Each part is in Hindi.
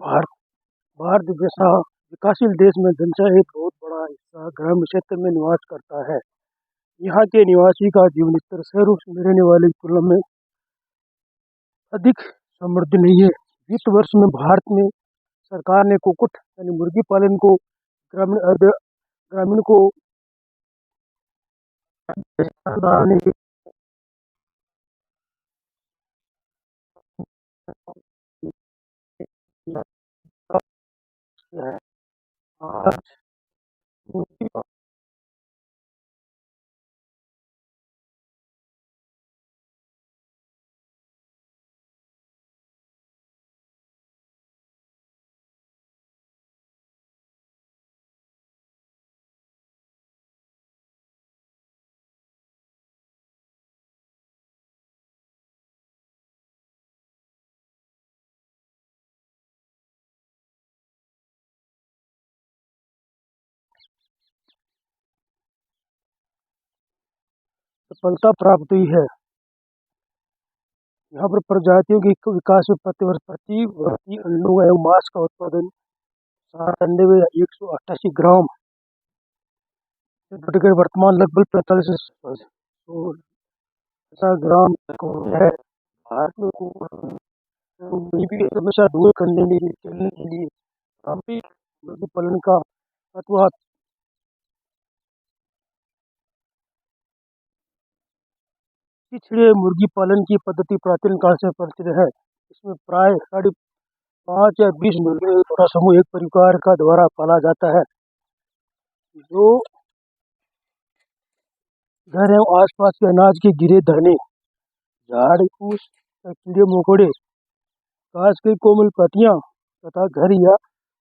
भारत भारत जैसा विकासशील देश में जनसंख्या एक बहुत बड़ा हिस्सा ग्रामीण क्षेत्र में निवास करता है। यहाँ के निवासी का जीवन स्तर शहरों में रहने वाले की तुलना में अधिक समृद्ध नहीं है। वित्त वर्ष में भारत में सरकार ने कुक्कुट यानी मुर्गी पालन को ग्रामीण को सुधारने के लिए किया है। आज मुर्गी सफलता प्राप्त हुई है। यहाँ पर प्रजातियों के विकास में प्रति व्यक्ति अंडों एवं मांस का उत्पादन 97,188 ग्राम से बढ़कर वर्तमान लगभग 45,100 ग्राम तक हो गया है। भारत में गरीबी की समस्या दूर करने के लिए पारंपरिक मुर्गी पालन का अथवा पिछड़े मुर्गी पालन की पद्धति प्राचीन काल से प्रचलित है। इसमें प्राय 5.5 या 20 मुर्गियों का छोटा समूह एक परिवार का द्वारा पाला जाता है, जो घर एवं आसपास के अनाज के गिरे दाने, झाड़ फूस या कीड़े मकोड़े, घास की कोमल पत्तियां तथा घर या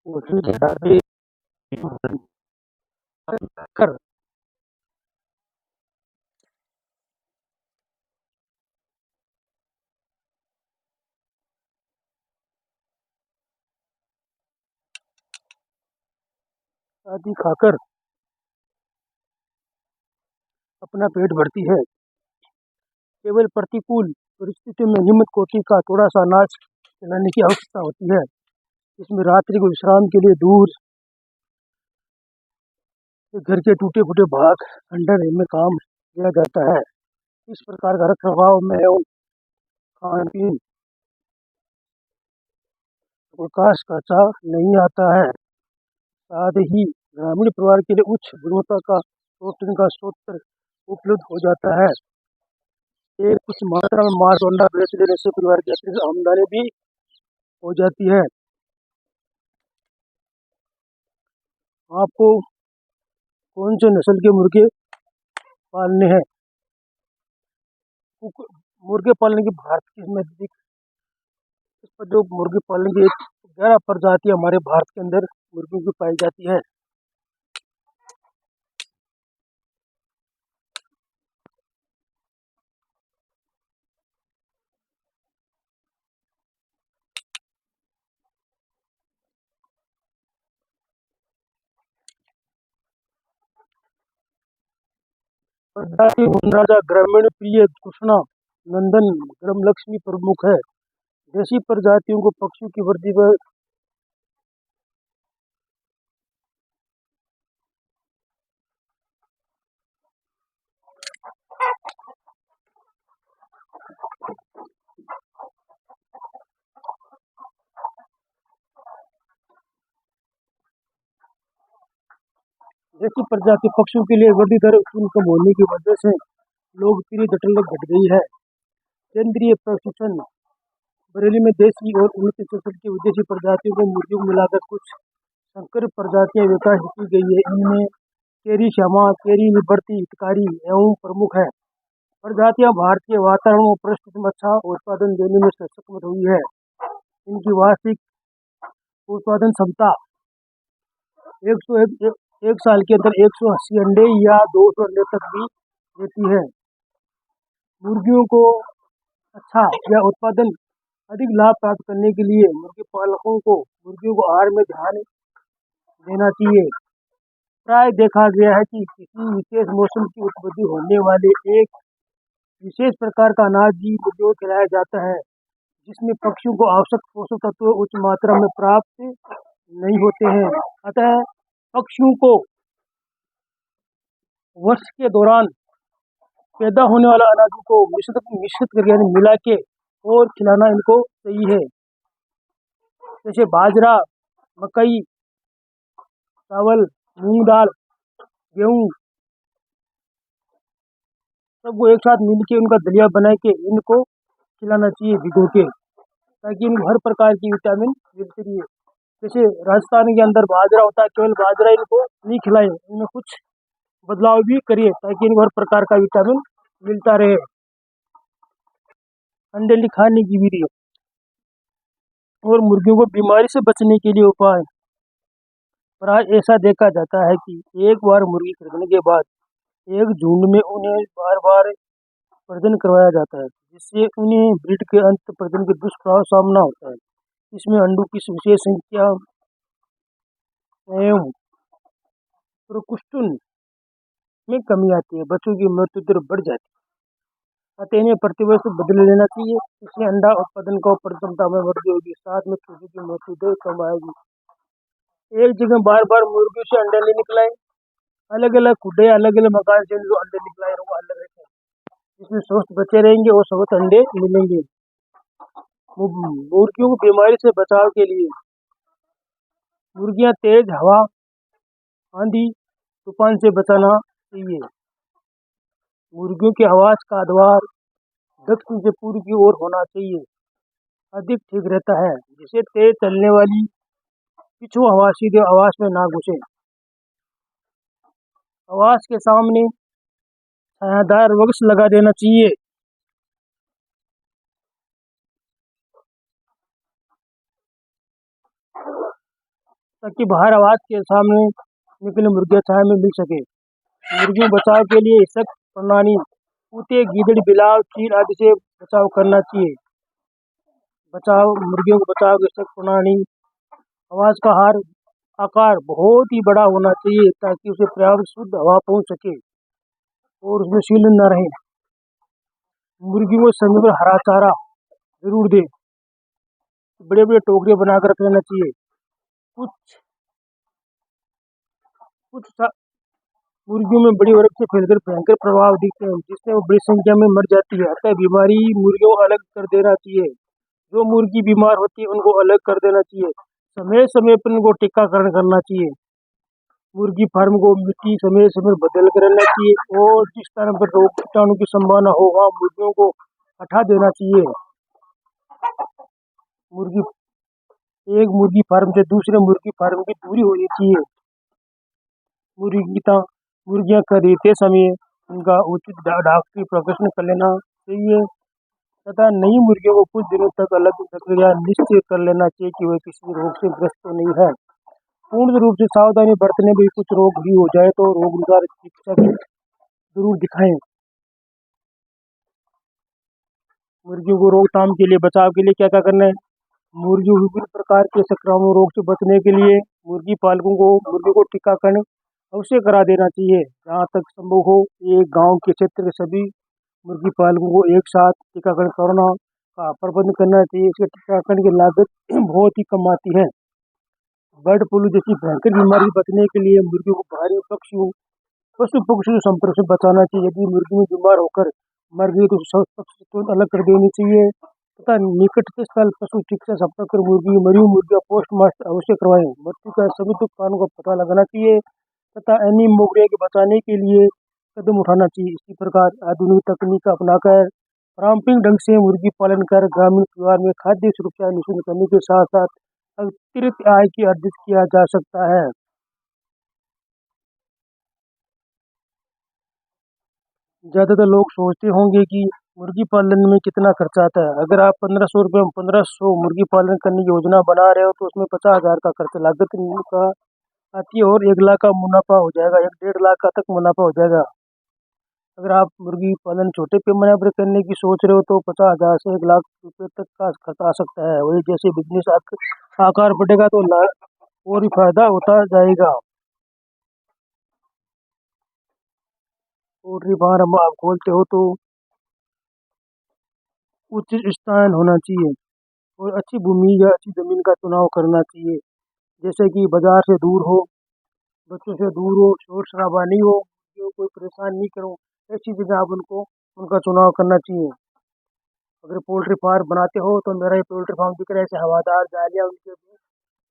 पोल्ट्री ढाबे कर आदि खाकर अपना पेट भरती है। केवल प्रतिकूल परिस्थिति में नियमित कोटि का थोड़ा सा अनाज खिलाने की आवश्यकता होती है। इसमें रात्रि को विश्राम के लिए दूर से घर के टूटे फूटे भाग खंडर में काम लिया जाता है। इस प्रकार का रख रखाव में एवं खान पीन प्रकाश खर्चा नहीं आता है। साथ ही ग्रामीण परिवार के लिए उच्च गुणवत्ता का प्रोटीन का स्रोत उपलब्ध हो जाता है। एक कुछ मात्रा में मांस और अंडा बेच देने से परिवार की अतिरिक्त आमदनी भी हो जाती है। आपको कौन से नस्ल के मुर्गे पालने हैं? मुर्गे पालने की भारत की नजदीक इस पर जो मुर्गी पालने की 11 प्रजातियां हमारे भारत के अंदर मुर्गियों की पाई जाती है। प्रजाति वनराजा ग्रामीण प्रिय कृष्णा नंदन ग्रामलक्ष्मी प्रमुख है। देसी प्रजातियों को पक्षियों की वृद्धि पर देसी प्रजाति पक्षियों के लिए वृद्धि दर कम होने की वजह से लोकप्रिय जटिलता घट गई है। केंद्रीय प्रशिक्षण बरेली में देसी और उन्नत नस्ल की विदेशी प्रजातियों को मुर्गियों को मिलाकर कुछ संकर प्रजातियां विकसित की गई है। इनमें केरी श्यामा, केरी लिबर्टी, हितकारी एवं प्रमुख है। प्रजातियां भारतीय वातावरण और परिस्थिति में अच्छा उत्पादन देने में सक्षम हुई है। इनकी वार्षिक उत्पादन क्षमता 101 साल के अंदर 180 अंडे या 200 अंडे तक भी देती है। मुर्गियों को अच्छा या उत्पादन अधिक लाभ प्राप्त करने के लिए मुर्गी पालकों को मुर्गियों को आहार में ध्यान देना चाहिए। प्राय देखा गया है कि किसी विशेष मौसम की उत्पत्ति होने वाले एक विशेष प्रकार का अनाज ही मुर्गियों को खिलाया जाता है। जिसमें पक्षियों को आवश्यक पोषक तत्व उच्च मात्रा में प्राप्त नहीं होते हैं। अतः पक्षियों को वर्ष के दौरान पैदा होने वाला अनाज को मिश्रित मिश्रित करके यानी मिला के और खिलाना इनको सही है। जैसे बाजरा, मकई, चावल, मूंग दाल, गेहूं सबको एक साथ मिल के उनका दलिया बना के इनको खिलाना चाहिए भिगो के, ताकि इनको हर प्रकार की विटामिन मिलती रहे। जैसे राजस्थान के अंदर बाजरा होता है, केवल बाजरा इनको नहीं खिलाए, इनमें कुछ बदलाव भी करिए ताकि इनको हर प्रकार का विटामिन मिलता रहे। अंडे खाने की विधि और मुर्गियों को बीमारी से बचने के लिए उपाय। प्राय ऐसा देखा जाता है कि एक बार मुर्गी खरीदने के बाद एक झुंड में उन्हें बार बार प्रजनन करवाया जाता है, जिससे उन्हें ब्रीड के अंत प्रजनन के दुष्प्रभाव सामना होता है। इसमें अंडों की विशेष संख्या एवं प्रकुष्ठन में कमी आती है, बच्चों की मृत्यु दर बढ़ जाती है। अतः इन्हें प्रतिवर्ष बदल लेना चाहिए, इससे अंडा उत्पादन का क्षमता में वृद्धि होगी, साथ में चूजे की मृत्यु दर कम आएगी। एक जगह बार बार मुर्गियों से अंडे नहीं निकलाए, अलग अलग खुडे अलग अलग मकान से जो अंडे निकलाए वो अलग रहते हैं, जिसमें स्वस्थ बच्चे रहेंगे और स्वस्थ अंडे मिलेंगे। मुर्गियों को बीमारी से बचाव के लिए मुर्गियां तेज हवा, आंधी, तूफान से बचाना चाहिए। मुर्गियों की आवाज का द्वार दक्षिण से पूर्व की ओर होना चाहिए, अधिक ठीक रहता है, जिससे तेज चलने वाली पिछू हवा सीधे आवाज में ना घुसे। आवाज के सामने छायादार वृक्ष लगा देना चाहिए, ताकि बाहर आवाज के सामने निकले मुर्गियां छाया में मिल सके। मुर्गियों बचाव के लिए सख्त प्रणाली कुत्ते, गीदड़, बिलाव, चील आदि से बचाव करना चाहिए। मुर्गियों को बचाव की सख्त प्रणाली। आवाज का आकार बहुत ही बड़ा होना चाहिए ताकि उसे पर्याप्त शुद्ध हवा पहुंच सके और उसमें सीलन न रहे। मुर्गियों को समय पर हरा चारा जरूर दे, बड़े बड़े टोकरे बनाकर रख लेना चाहिए। कुछ कुछ मुर्गियों में बड़ी वर्ग से फैलकर भयंकर प्रभाव दिखते हैं, जिससे वो बड़ी संख्या में मर जाती है। अतः बीमारी मुर्गियों को अलग कर देना चाहिए। जो मुर्गी बीमार होती है उनको अलग कर देना चाहिए। समय समय पर उनको टीकाकरण करना चाहिए। मुर्गी फार्म को मिट्टी समय समय बदल कर रहना चाहिए और जिस स्थान पर रोग कीटाणु की संभावना हो वहाँ मुर्गियों को हटा देना चाहिए। मुर्गी एक मुर्गी फार्म से दूसरे मुर्गी फार्म की दूरी होनी चाहिए। मुर्गियां खरीदते समय उनका उचित डॉक्टरी प्रदर्शन कर लेना चाहिए तथा नई मुर्गियों को कुछ दिनों तक अलग प्रक्रिया निश्चित कर लेना चाहिए कि वह किसी रोग से ग्रस्त तो नहीं है। पूर्ण रूप से सावधानी बरतने में कुछ रोग भी हो जाए तो रोग अनुसार चिकित्सक जरूर दिखाएं। मुर्गियों को रोकथाम के लिए बचाव के लिए क्या क्या करना है। मुर्गियों विभिन्न प्रकार के संक्रामक रोग से बचने के लिए मुर्गी पालकों को मुर्गी को टीकाकरण अवश्य करा देना चाहिए। जहाँ तक संभव हो एक गांव के क्षेत्र के सभी मुर्गी पालकों को एक साथ टीकाकरण कराना का प्रबंध करना चाहिए। इसके टीकाकरण की लागत बहुत ही कम आती है। बर्ड फ्लू जैसी भयंकर बीमारी से बचने के लिए मुर्गियों को बाहरी पशु पक्षी संपर्क से बचाना चाहिए। यदि मुर्गी में बीमार होकर मर गई तो पक्षी तुरंत अलग कर देनी चाहिए तथा निकटतम स्थल पशु चिकित्सा संपर्क कर मरी मुर्गी का पोस्टमार्टम अवश्य करवाएं। मृत्यु का सभी कारणों का पता लगाना चाहिए तथा एनीमोनिया के बचाने के लिए कदम उठाना चाहिए। इसी प्रकार आधुनिक तकनीक अपनाकर पारंपरिक ढंग से मुर्गी पालन कर ग्रामीण परिवार में खाद्य सुरक्षा निश्चित करने के साथ साथ अतिरिक्त आय की अर्जित किया जा सकता है। ज्यादातर लोग सोचते होंगे कि मुर्गी पालन में कितना खर्चा आता है। अगर आप 1500 रुपये में 1500 मुर्गी पालन करने की योजना बना रहे हो तो उसमें 50,000 का खर्च लागत का आती है और 1 लाख का मुनाफा हो जाएगा, 1-1.5 लाख का तक मुनाफा हो जाएगा। अगर आप मुर्गी पालन छोटे पैमाने पर करने की सोच रहे हो तो 50,000 से 1 लाख रुपए तक का खर्च आ सकता है। वही जैसे बिजनेस आकार बढ़ेगा तो और भी फायदा होता जाएगा। पोल्ट्री फार्म आप खोलते हो तो उचित स्थान होना चाहिए। और अच्छी भूमि या अच्छी ज़मीन का चुनाव करना चाहिए। जैसे कि बाज़ार से दूर हो, बच्चों से दूर हो, शोर-शराबा नहीं हो, जो कोई परेशान नहीं करो, ऐसी जगह आप उनको उनका चुनाव करना चाहिए। अगर पोल्ट्री फार्म बनाते हो तो मेरा ये पोल्ट्री फार्म दिख रहा है, ऐसे हवादार जालियाँ उनके भी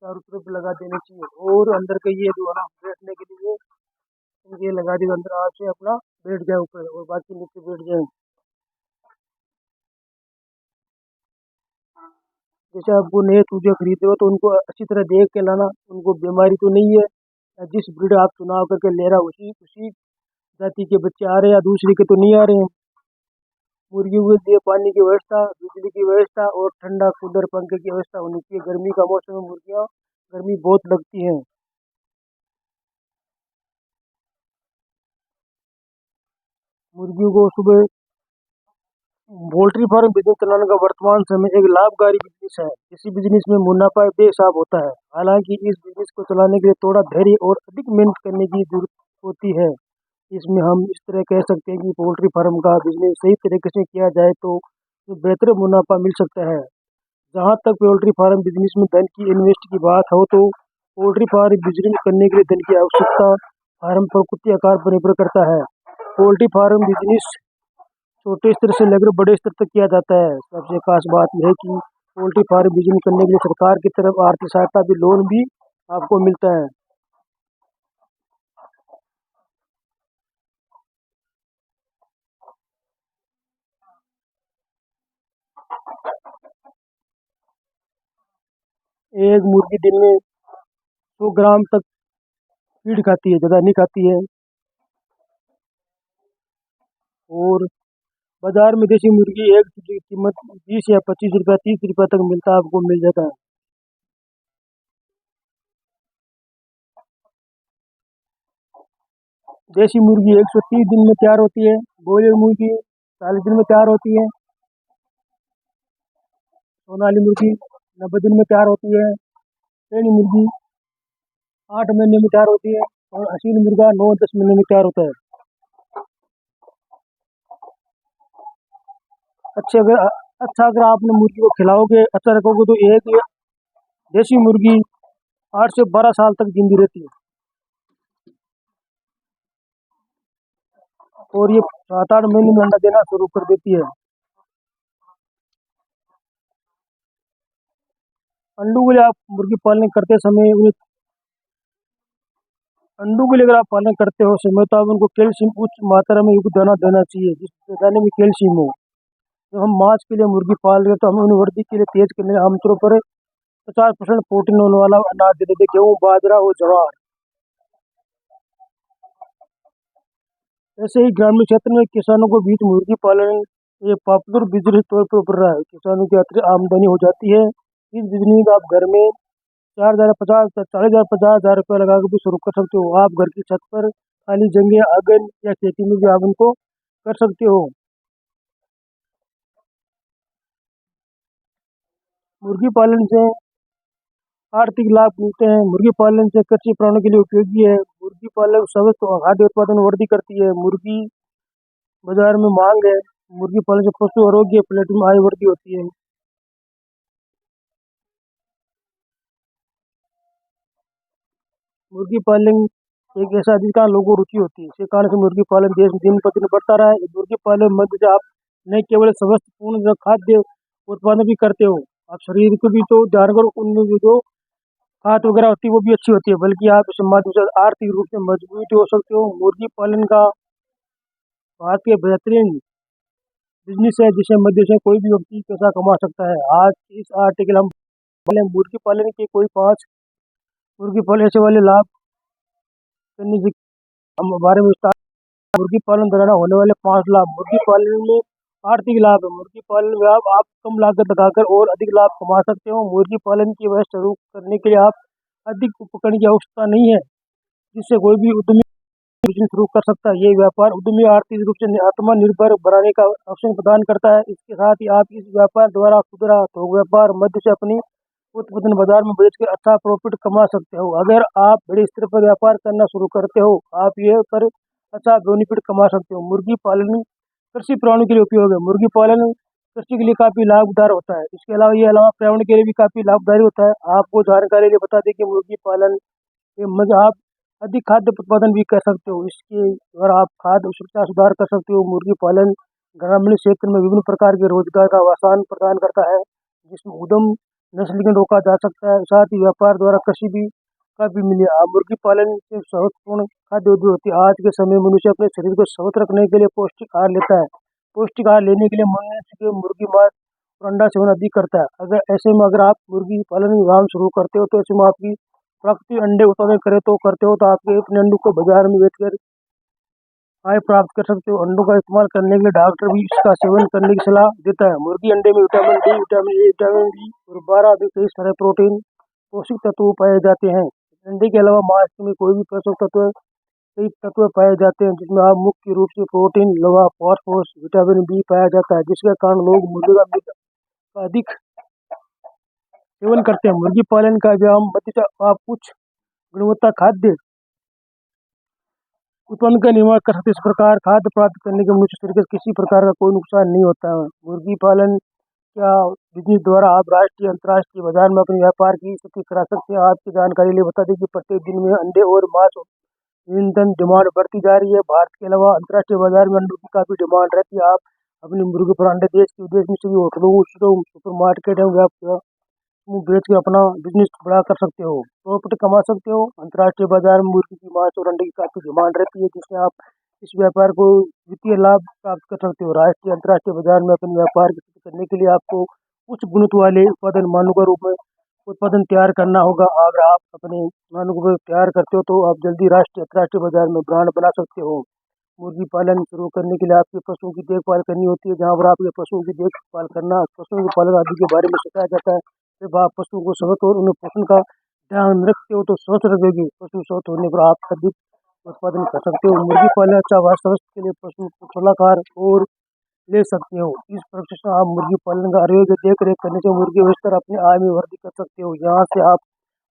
चारों तरफ लगा देनी चाहिए और अंदर के ये जो है ना बैठने के लिए इनके लगा दी, अंदर आके अपना बैठ जाए ऊपर और बाकी नीचे बैठ जाए। जैसे आपको नए चूजे खरीदे हो तो उनको अच्छी तरह देख के लाना, उनको बीमारी तो नहीं है या जिस ब्रीड आप चुनाव करके ले रहा उसी उसी जाति के बच्चे आ रहे हैं या दूसरे के तो नहीं आ रहे हैं। मुर्गियों के लिए पानी की व्यवस्था, बिजली की व्यवस्था और ठंडा कूलर पंखे की व्यवस्था होनी चाहिए। गर्मी का मौसम में मुर्गियाँ गर्मी बहुत लगती हैं। मुर्गियों को सुबह पोल्ट्री फार्म बिजनेस चलाने का वर्तमान समय एक लाभकारी बिजनेस है। इसी बिजनेस में मुनाफा बेहिसाब होता है। हालांकि इस बिजनेस को चलाने के लिए थोड़ा धैर्य और अधिक मेहनत करने की जरूरत होती है। इसमें हम इस तरह कह सकते हैं कि पोल्ट्री फार्म का बिजनेस सही तरीके से किया जाए तो बेहतर मुनाफा मिल सकता है। जहाँ तक पोल्ट्री फार्म बिजनेस में धन की इन्वेस्ट की बात हो तो पोल्ट्री फार्म बिजनेस करने के लिए धन की आवश्यकता फार्म प्रकृति आकार पर निर्भर करता है। पोल्ट्री फार्म बिजनेस छोटे स्तर से लेकर बड़े स्तर तक किया जाता है। सबसे खास बात यह है कि पोल्ट्री फार्म बिजनेस करने के लिए सरकार की तरफ आर्थिक सहायता भी लोन भी आपको मिलता है। एक मुर्गी दिन में 100 ग्राम तक फीड खाती है, ज़्यादा नहीं खाती है। और बाजार में देसी मुर्गी एक की कीमत 20 या 25 रुपया 30 रुपया तक मिलता है, आपको मिल जाता है। देसी मुर्गी 130 दिन में तैयार होती है। ब्रॉयलर मुर्गी 40 दिन में तैयार होती है। सोनाली मुर्गी 90 दिन में तैयार होती है। चैनी मुर्गी 8 महीने में तैयार होती है और असील मुर्गा 9-10 महीने में तैयार होता है। अच्छे अगर अच्छा अगर आपने मुर्गी को खिलाओगे, अच्छा रखोगे तो एक देसी मुर्गी 8 से 12 साल तक जिंदी रहती है और ये 7-8 महीने में अंडा देना शुरू कर देती है। अंडों के लिए आप मुर्गी पालन करते समय उन्हें अंडों के लिए अगर आप पालन करते हो समय तो आप उनको कैल्शियम उच्च मात्रा में युक्त दाना देना चाहिए, जिस दाने में कैल्शियम हो। जब हम मांस के लिए मुर्गी पाल रहे हैं तो हमें उन्हें वृद्धि के लिए तेज करने आमतौर पर 50% प्रोटीन होने वाला अनाज दे देते, गेहूँ बाजरा और ज्वार। ऐसे ही ग्रामीण क्षेत्र में किसानों को बीच मुर्गी पालन एक पॉपुलर बिजनेस तौर पर उभर रहा है। किसानों की अतिरिक्त आमदनी हो जाती है। इस बिजनेस में आप घर में 40,000 50 40,000 50,000 रुपया लगा के भी शुरू कर सकते हो। आप घर की छत पर खाली जगह आंगन या खेती में भी आप उनको कर सकते हो। मुर्गी पालन से आर्थिक लाभ मिलते हैं। मुर्गी पालन से कृषि प्राणियों के लिए उपयोगी है। मुर्गी पालन स्वस्थ और खाद्य उत्पादन में वृद्धि करती है। मुर्गी बाजार में मांग है। मुर्गी पालन से पशु आरोग्य प्लेट में आय वृद्धि होती है। मुर्गी पालन एक ऐसा जिसका लोगों को रुचि होती है। इसी कारण से मुर्गी पालन देश में दिन प्रतिदिन बढ़ता रहा है। मुर्गी पालन मध्य से आप न केवल स्वस्थ पूर्ण खाद्य उत्पादन भी करते हो, आप शरीर को भी तो जानवर उनमें जो खाद वगैरह होती है वो भी अच्छी होती है, बल्कि आप इस माध्यम से आर्थिक रूप से मजबूत हो सकते हो। मुर्गी पालन का भारत के बेहतरीन बिजनेस है जिससे मध्य से कोई भी व्यक्ति पैसा कमा सकता है। आज इस आर्टिकल हम मुर्गी पालन के कोई 5 मुर्गी पालन ऐसे वाले लाभ करने से हम बारे में विस्तार। मुर्गी पालन द्वारा होने वाले 5 लाभ। मुर्गी पालन में आर्थिक लाभ है। मुर्गी पालन में आप कम लागत लगाकर और अधिक लाभ कमा सकते हो। मुर्गी पालन की व्यवस्था शुरू करने के लिए आप अधिक उपकरण की आवश्यकता नहीं है, जिससे कोई भी उद्यमी बिजनेस शुरू कर सकता है। ये व्यापार उद्यमी आर्थिक रूप से आत्मनिर्भर बनाने का अवसर प्रदान करता है। इसके साथ ही आप इस व्यापार द्वारा खुदरा थोक व्यापार मध्य से अपनी उत्पादन बाजार में बेचकर अच्छा प्रॉफिट कमा सकते हो। अगर आप बड़े स्तर पर व्यापार करना शुरू करते हो, आप ये पर अच्छा बेनिफिट कमा सकते हो। मुर्गी पालन कृषि प्राणियों के लिए उपयोग है। मुर्गी पालन कृषि के लिए काफ़ी लाभदार होता है। इसके अलावा ये अलावा पर्यावरण के लिए भी काफ़ी लाभदारी होता है। आपको जानकारी लिए बता दें कि मुर्गी पालन ये मतलब आप अधिक खाद्य उत्पादन भी कर सकते हो। इसके द्वारा आप खाद्य सुरक्षा सुधार कर सकते हो। मुर्गी पालन ग्रामीण क्षेत्र में विभिन्न प्रकार के रोजगार का आसान प्रदान करता है, जिसमें उद्यम नस्ल को रोका जा सकता है। साथ ही व्यापार द्वारा कृषि भी काफ़ी मिले। मुर्गी पालन से महत्वपूर्ण खाद्य उद्योग होती है। आज के समय में मनुष्य अपने शरीर को स्वस्थ रखने के लिए पौष्टिक आहार लेता है। पौष्टिक आहार लेने के लिए मनुष्य के मुर्गी मांस और अंडा सेवन अधिक करता है। अगर आप मुर्गी पालन काम शुरू करते हो तो ऐसे में आपकी प्राकृतिक अंडे उत्पादन करते हो तो आपके अपने अंडों को बाजार में बेचकर आय प्राप्त कर सकते हो। अंडों का इस्तेमाल करने के लिए डॉक्टर भी इसका सेवन करने की सलाह देता है। मुर्गी अंडे में vitamin D, vitamin A, vitamin B और 12 भी कई सारे प्रोटीन पोषक तत्व पाए जाते हैं। अंडे के अलावा मांस में कोई भी पोषक तत्व कई तत्व पाए जाते हैं, जिसमें आप मुख्य रूप से प्रोटीन, लोहा, फास्फोरस, विटामिन बी पाया जाता है, जिसके कारण लोग मुर्गी का मीट का अधिक सेवन करते हैं। मुर्गी पालन का व्यायाम मध्य आप कुछ गुणवत्ता खाद्य उत्पन्न का निर्माण कर सकते हैं। इस प्रकार खाद्य प्राप्त करने के मनुष्य शरीर को किसी प्रकार का कोई नुकसान नहीं होता है। मुर्गी पालन क्या बिजनेस द्वारा आप राष्ट्रीय अंतर्राष्ट्रीय बाजार में अपने व्यापार की स्थिति करा सकते हैं। आपकी जानकारी लिए बता दें कि प्रत्येक दिन में अंडे और मांस न्यूनतम डिमांड बढ़ती जा रही है। भारत के अलावा अंतर्राष्ट्रीय बाजार में अंडों की काफ़ी डिमांड रहती है। आप अपनी मुर्गी पर अंडे देश के विदेश में सभी होटलों, सुपर मार्केट एवं मुँह बेच के अपना बिजनेस बड़ा कर सकते हो, प्रॉफिट कमा सकते हो। अंतर्राष्ट्रीय बाजार में मुर्गी की मांस और अंडे की काफ़ी डिमांड रहती है, जिससे आप इस व्यापार को वित्तीय लाभ प्राप्त कर सकते हो। राष्ट्रीय अंतर्राष्ट्रीय बाजार में अपने व्यापार की स्थिति करने के लिए आपको उच्च गुणवत्ता वाले उत्पादन मानों के रूप में उत्पादन तैयार करना होगा। अगर आप अपने मानों को तैयार करते हो तो आप जल्दी राष्ट्रीय अंतर्राष्ट्रीय बाजार में ब्रांड बना सकते हो। मुर्गी पालन शुरू करने के लिए आपके पशुओं की देखभाल करनी होती है। जहाँ पर आपके पशुओं की देखभाल करना, पशुओं के पालन आदि के बारे में सिखाया जाता है। जब आप पशुओं को स्वस्थ और उन्हें पोषण का ध्यान रखते हो तो स्वस्थ रहोगे। पशु स्वस्थ होने पर आप अधिक उत्पादन कर सकते हो। मुर्गी पालन अच्छा स्वास्थ्य के लिए पशु को सलाहकार और ले सकते हो। इस प्रकार से आप मुर्गी पालन का आरोग्य देख रेख करने से मुर्गी बेचकर अपने आय में वृद्धि कर सकते हो। यहाँ से आप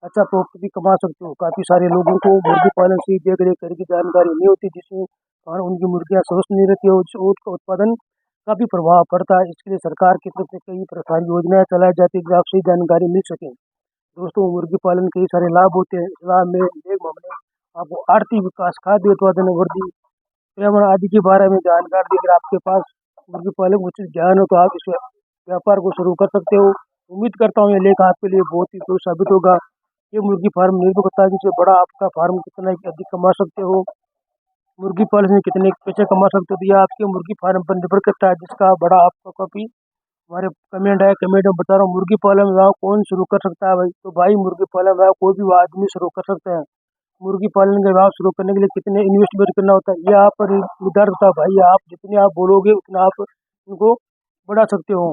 अच्छा प्रॉफिट भी कमा सकते हो। काफ़ी सारे लोगों को मुर्गी पालन से देख रेख करने की जानकारी नहीं होती, जिसमें कारण उनकी मुर्गियाँ स्वस्थ नहीं रहती है और उसका उत्पादन काफ़ी प्रभाव पड़ता है। इसके लिए सरकार की तरफ से कई प्रकार की योजनाएं चलाई जाती है, जिससे आप सही जानकारी मिल सके। दोस्तों, मुर्गी पालन के कई सारे लाभ होते हैं। लाभ में एक मामले आपको आर्थिक विकास, खाद्य उत्पादन में वृद्धि, पर्यावरण आदि के बारे में जानकारी देकर आपके पास मुर्गी पालन का उचित ज्ञान हो तो आप इस व्यापार को शुरू कर सकते हो। उम्मीद करता हूँ ये लेख आपके लिए बहुत ही उपयोगी साबित होगा। ये मुर्गी फार्म निर्भर करता है जिससे बड़ा आपका फार्म कितना अधिक कमा सकते हो, मुर्गी पालन में कितने पैसे कमा सकते हो, तो ये आपके मुर्गी फार्म पर निर्भर करता है, जिसका बड़ा आपका काफ़ी हमारे कमेंट है। कमेंट में बता रहा हूँ मुर्गी पालन व्यवसाय कौन शुरू कर सकता है भाई, तो भाई मुर्गी पालन व्यवसाय कोई भी आदमी शुरू कर सकता है। मुर्गी पालन का व्यवसाय शुरू करने के लिए कितने इन्वेस्टमेंट करना होता है ये आप पर निर्धारित होता है भाई। आप जितने आप बोलोगे उतना आप उनको बढ़ा सकते हो।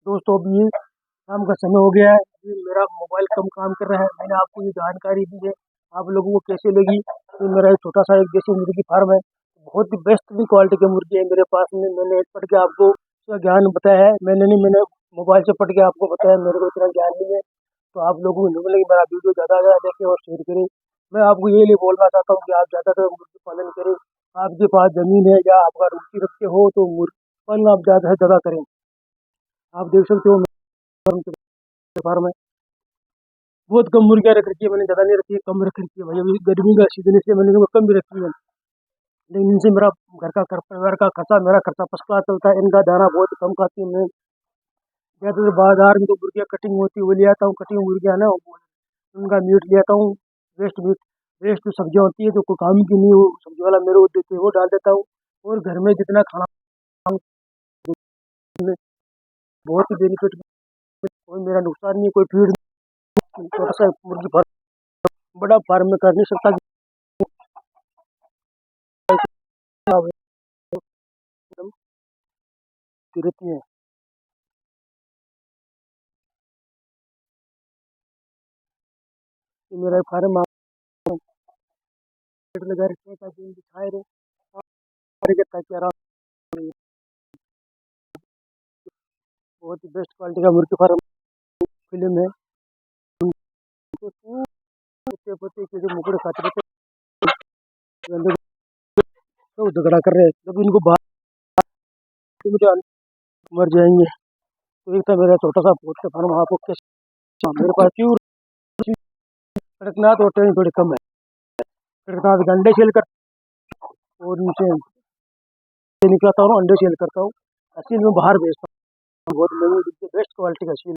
दोस्तों, अभी ये शाम का समय हो गया है, अभी मेरा मोबाइल कम काम कर रहा है। मैंने आपको ये जानकारी दी है, आप लोगों को कैसे लगी? ये मेरा एक छोटा सा एक देसी मुर्गी फार्म है, बहुत ही बेस्ट भी क्वालिटी के मुर्गी है मेरे पास में। मैंने पढ़ के आपको उसका ज्ञान बताया है, मैंने मोबाइल से पढ़ के आपको बताया, मेरे को इतना ज्ञान नहीं है। तो आप लोगों को नहीं मिलेगी, मेरा वीडियो ज़्यादा ज़्यादा देखें और शेयर करें। मैं आपको ये लिए बोलना चाहता हूँ कि आप ज़्यादातर मुर्गी पालन करें। आपके पास ज़मीन है या आपका रुचि रखते हो तो मुर्गी पालन आप ज़्यादा से ज़्यादा करें। आप देख सकते हो मेरे फार्म में बहुत कम मुर्गियाँ रख रखी है, मैंने ज़्यादा नहीं रखी है, कम रख रखी है भाई। अभी गर्मी का सीजन इसलिए मैंने इनको कम भी रखी है, लेकिन इनसे मेरा परिवार का खर्चा, मेरा खर्चा फर्स्ट क्लास चलता है। इनका दाना बहुत कम खाती है। मैं ज़्यादातर बाजार में तो मुर्गियाँ कटिंग होती है वो ले आता हूँ, कटिंग मुर्गियाँ ना उनका मीट ले आता हूँ। वेस्ट मीट, वेस्ट सब्जियाँ होती है जो कोई काम की नहीं, वो सब्जी वाला मेरे को देते हैं, वो डाल देता हूँ। और घर में जितना खाना में बहुत ही बेनिफिट, कोई मेरा नुकसान नहीं है, कोई फीड। छोटा सा मुर्गी फार्म बड़ा फार्म में कर नहीं सकता, एकदम रहती है। ये मेरा फार्म लगा रखे हैं ताकि इनकी छाए रहे, ताकि आराम से। बहुत ही बेस्ट क्वालिटी का मुर्गी फार्म फिल्म है। कुत्ते पुत्ते के जो मुकड़े खाते रहते हैं, तो झगड़ा कर रहे हैं, जब इनको तो मुझे मर जाएंगे। तो एक था मेरा छोटा सा पोट का फार्म आपको कैसे मेरे पास प्योर कड़कनाथ और ट्रेन थोड़ी कम है। कड़कनाथ के अंडे सेल कर और नीचे निकलाता हूँ अंडे सेल करता हूँ। असील में बाहर भेजता हूँ बहुत महंगी बेस्ट क्वालिटी का असील।